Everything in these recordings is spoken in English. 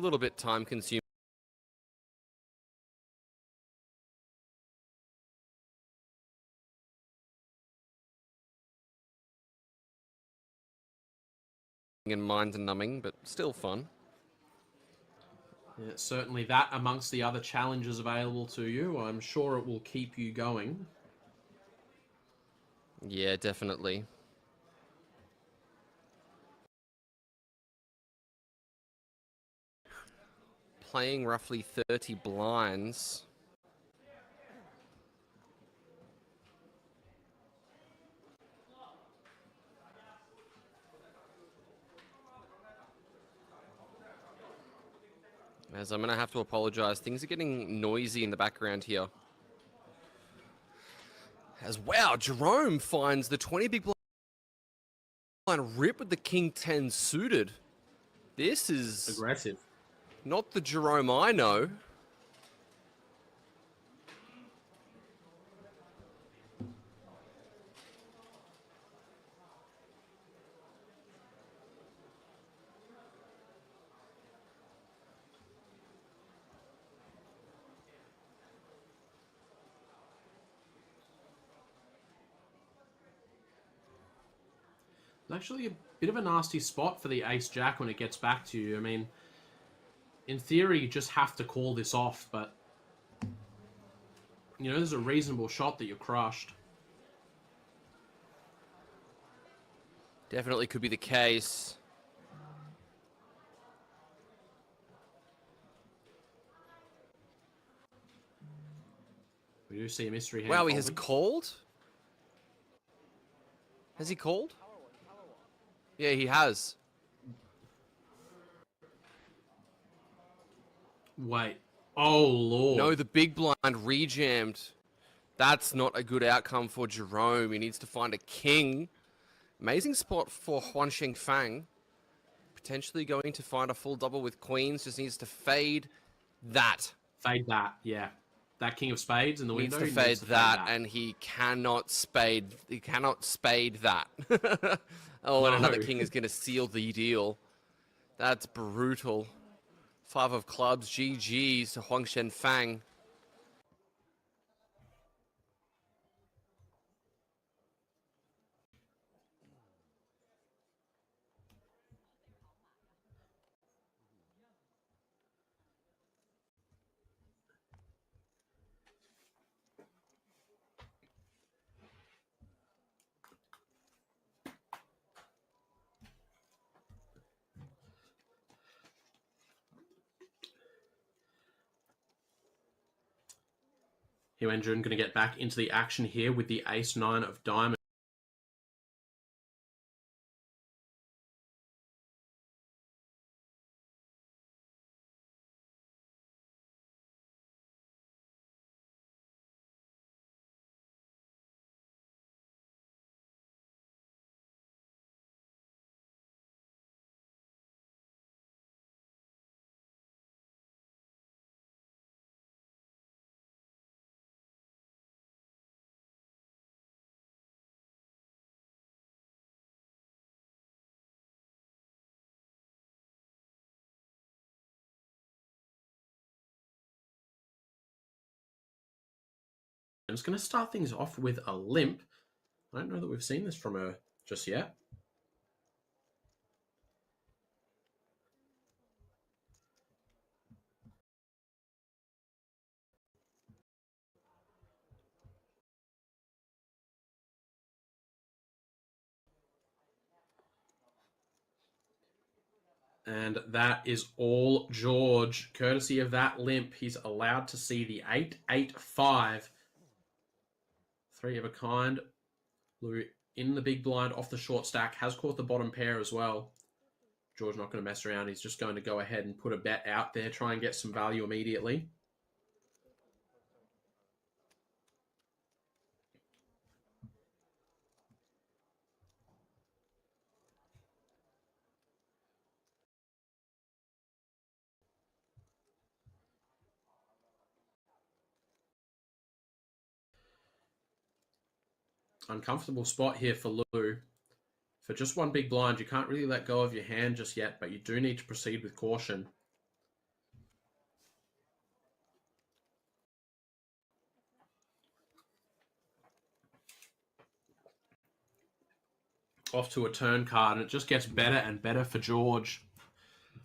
little bit time consuming. And mind numbing, but still fun. Yeah, certainly that amongst the other challenges available to you, I'm sure it will keep you going. Yeah, definitely. Playing roughly 30 blinds. As I'm going to have to apologize. Things are getting noisy in the background here. As wow, Jerome finds the 20 big blind rip with the King 10 suited. This is Aggressive. not the Jerome I know. It's actually a bit of a nasty spot for the ace-jack when it gets back to you. I mean, in theory, you just have to call this off, but you know, there's a reasonable shot that you're crushed. Definitely could be the case. We do see a mystery hand. Wow, he has called? Has he called? Yeah, he has. Wait. Oh, Lord. No, the big blind rejammed. That's not a good outcome for Jerome. He needs to find a king. Amazing spot for Huan Shengfang. Potentially going to find a full double with queens. Just needs to fade that. Fade that, yeah. That king of spades in the window. Needs to fade that, and he cannot spade. He cannot spade that. Oh, and another king is going to seal the deal. That's brutal. 5 of clubs, GG's to Huang Shengfang. Hyunjun going to get back into the action here with the ace-9 of diamonds. I'm just going to start things off with a limp. I don't know that we've seen this from her just yet. And that is all George. Courtesy of that limp, he's allowed to see the 8-8-5. 3 of a kind. Lou in the big blind off the short stack. Has caught the bottom pair as well. George not going to mess around. He's just going to go ahead and put a bet out there. Try and get some value immediately. Uncomfortable spot here for Lou. For just one big blind, you can't really let go of your hand just yet, but you do need to proceed with caution. off to a turn card, and it just gets better and better for George.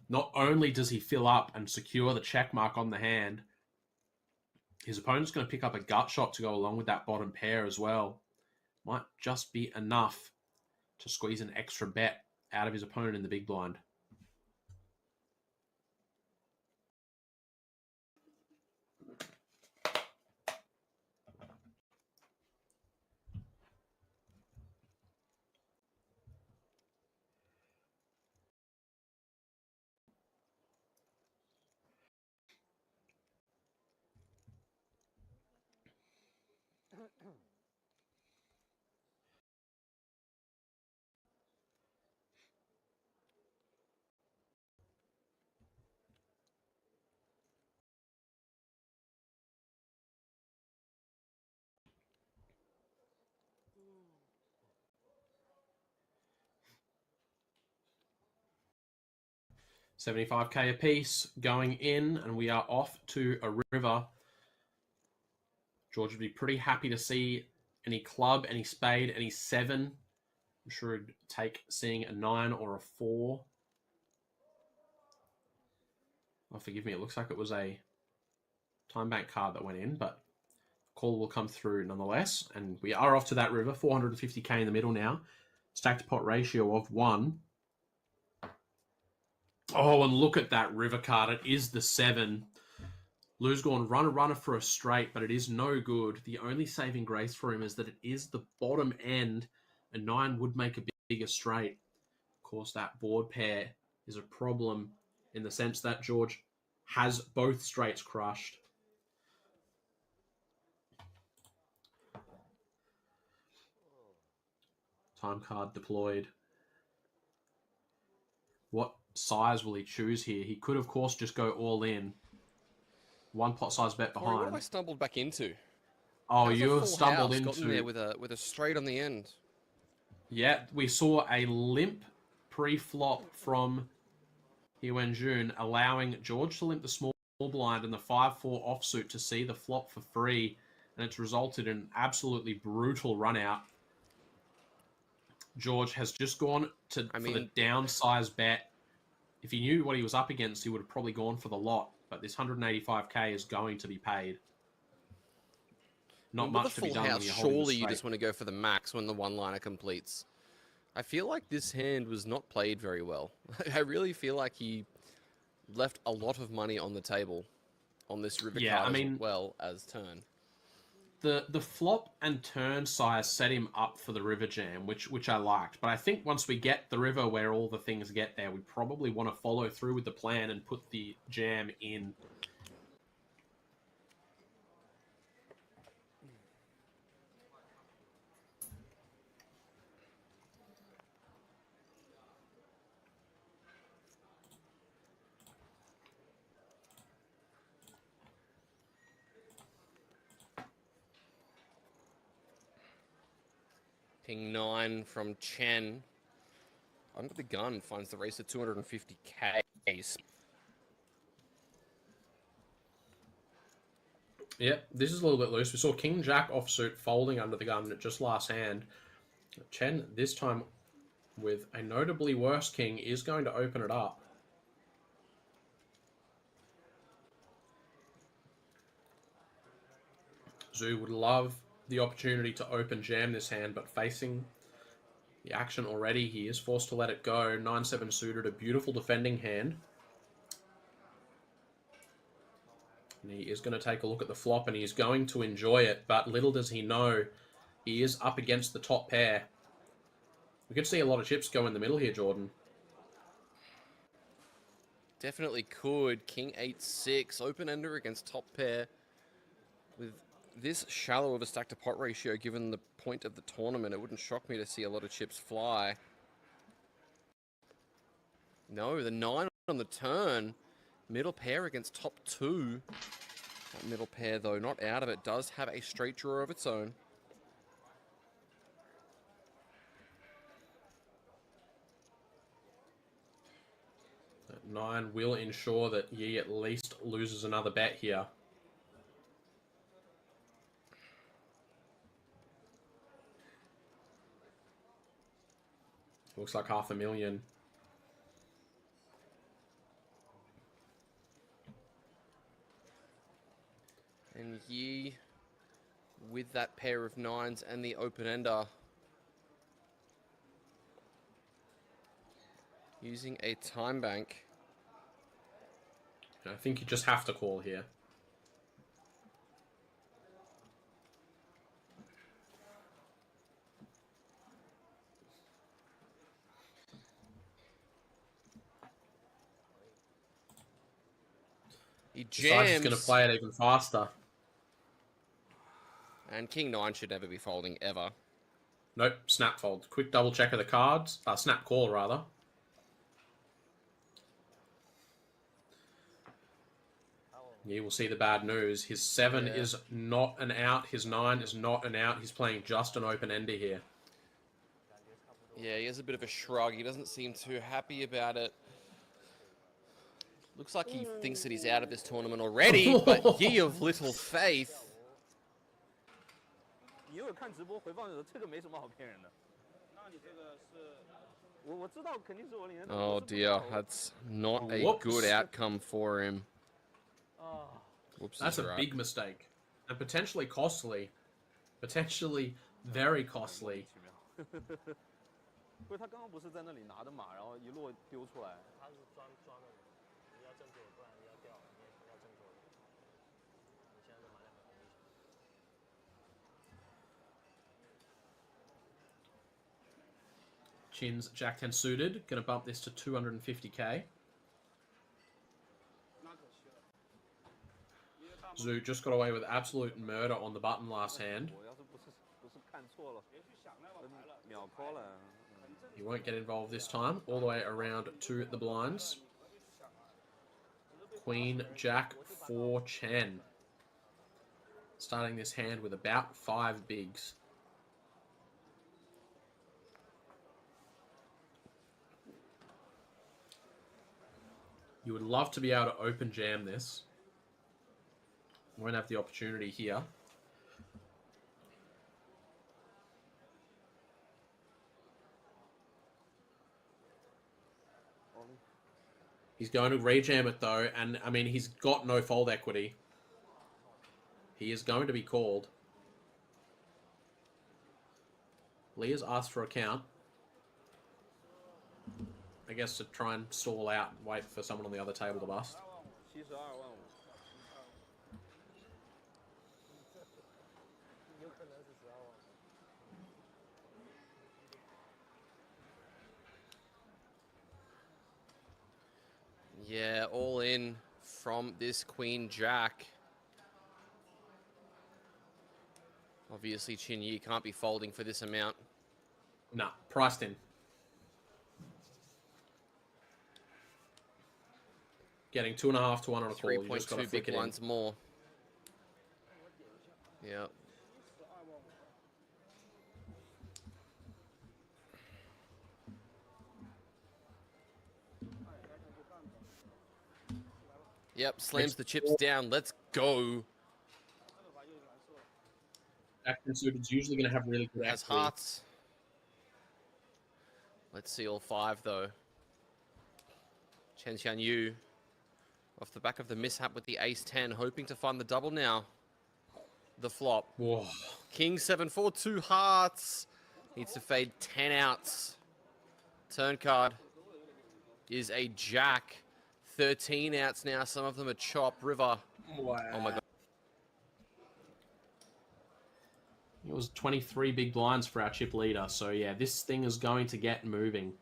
Not only does he fill up and secure the check mark on the hand, his opponent's going to pick up a gut shot to go along with that bottom pair as well. Might just be enough to squeeze an extra bet out of his opponent in the big blind. $75K a piece going in, and we are off to a river. George would be pretty happy to see any club, any spade, any 7. I'm sure he'd take seeing a 9 or a 4. Oh, forgive me, it looks like it was a time bank card that went in, but call will come through nonetheless. And we are off to that river, 450K in the middle now. Stacked pot ratio of 1. Oh, and look at that river card. It is the 7. Lou's gone runner for a straight, but it is no good. The only saving grace for him is that it is the bottom end. A 9 would make a bigger straight. Of course, that board pair is a problem in the sense that George has both straights crushed. Time card deployed. What size will he choose here? He could, of course, just go all in. 1 pot size bet behind. What have I stumbled back into? Oh, How's you have stumbled into... gotten there with a straight on the end. Yeah, we saw a limp pre-flop from Hebeixingtai, allowing George to limp the small blind and the 5-4 offsuit to see the flop for free, and it's resulted in an absolutely brutal run out. George has just gone for the downsize bet. If he knew what he was up against, he would have probably gone for the lot, but this 185K is going to be paid. Not much to be done when you're holding surely straight. You just want to go for the max when the one-liner completes. I feel like this hand was not played very well. I really feel like he left a lot of money on the table on this river card as well as turn. The flop and turn size set him up for the river jam, which I liked. But I think once we get the river where all the things get there, we probably want to follow through with the plan and put the jam in. Ping 9 from Chen. Under the gun finds the race at 250K. Yep, this is a little bit loose. We saw King Jack offsuit folding under the gun at just last hand. Chen, this time with a notably worse king, is going to open it up. Zhu would love the opportunity to open jam this hand, but facing the action already, he is forced to let it go. 9-7 suited, a beautiful defending hand. And he is going to take a look at the flop, and he's going to enjoy it, but little does he know, he is up against the top pair. We could see a lot of chips go in the middle here, Jordan. Definitely could. King 8-6, open-ender against top pair. With this shallow of a stack-to-pot ratio, given the point of the tournament, it wouldn't shock me to see a lot of chips fly. No, the 9 on the turn. Middle pair against top 2. That middle pair, though, not out of it, does have a straight draw of its own. That 9 will ensure that Yi at least loses another bet here. Looks like 500,000. And Yi, with that pair of nines and the open ender, using a time bank. I think you just have to call here. He Decides he's going to jams. play it even faster. And King 9 should never be folding, ever. Nope, snap fold. Quick double check of the cards. Snap call, rather. You will see the bad news. His 7 is not an out. His 9 is not an out. He's playing just an open ender here. Yeah, he has a bit of a shrug. He doesn't seem too happy about it. Looks like he thinks that he's out of this tournament already, but ye of little faith. Oh dear, that's not a good outcome for him. Whoops, that's a big mistake. And potentially costly. Potentially very costly. Chin's Jack 10 suited. Gonna bump this to 250k. Zoo just got away with absolute murder on the button last hand. He won't get involved this time. All the way around to the blinds. Queen, Jack, 4, Chen. Starting this hand with about 5 bigs. You would love to be able to open jam this. Won't have the opportunity here. He's going to rejam it though, and I mean, he's got no fold equity. He is going to be called. Leah's asked for a count. I guess to try and stall out and wait for someone on the other table to bust. Yeah, all in from this Queen Jack. Obviously, Chin Yi can't be folding for this amount. Nah, priced in. Getting 2.5 to 1 on a call. You just got to 3.2 flick big it ones in. more. Yeah. Yep, slams the chips down. Let's go. Jack-10 suited is usually going to have really good Has equity. hearts. Let's see all 5 though. Chen Xian Yu off the back of the mishap with the ace-10, hoping to find the double now. The flop. Whoa. King 7-4, 2 hearts. Needs to fade 10 outs. Turn card is a jack. 13 outs now. Some of them are chop. River. Wow. Oh my god. It was 23 big blinds for our chip leader. So yeah, this thing is going to get moving.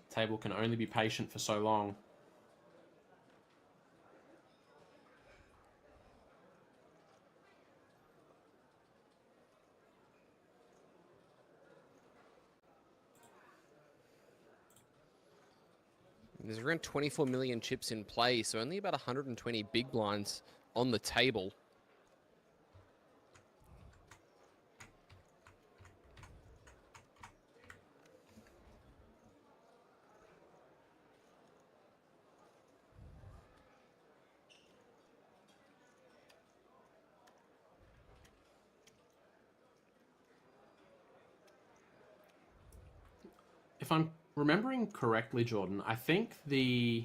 Table can only be patient for so long. There's around 24 million chips in play, so only about 120 big blinds on the table. if I'm remembering correctly, Jordan, I think the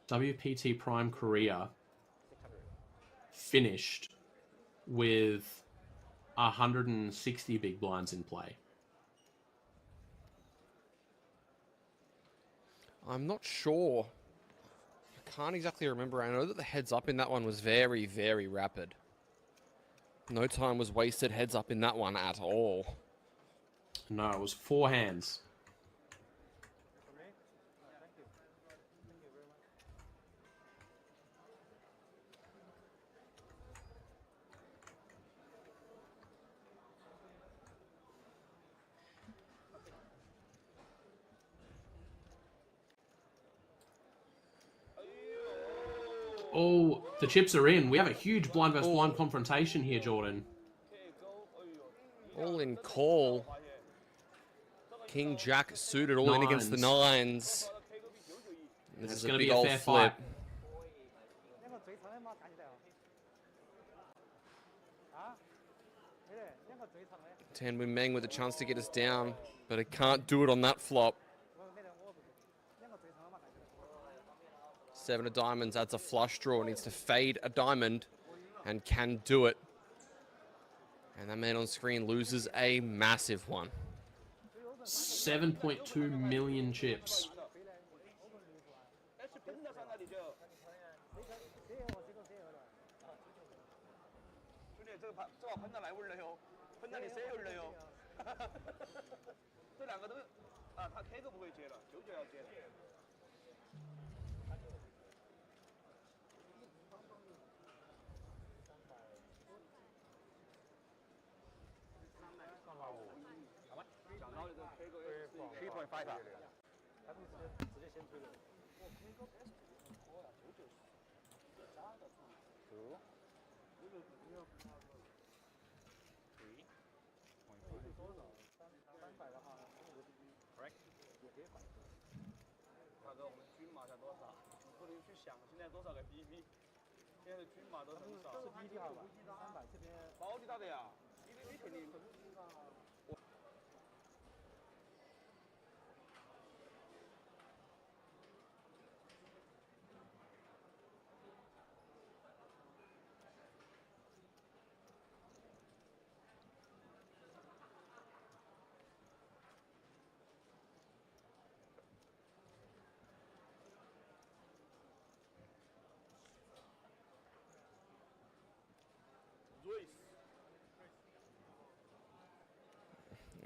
WPT Prime Korea finished with 160 big blinds in play. I'm not sure. I can't exactly remember. I know that the heads up in that one was very, very rapid. No time was wasted heads up in that one at all. No, it was 4 hands. Oh, the chips are in. We have a huge blind versus blind confrontation here, Jordan. All in call. King Jack suited all in against the nines. This is a big old flip. 10 Win Meng with a chance to get us down, but it can't do it on that flop. 7 of diamonds, that's a flush draw. Needs to fade a diamond and can do it. And that man on screen loses a massive one. 7.2 million chips.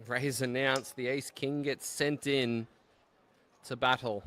Ray's announced the ace king gets sent in to battle.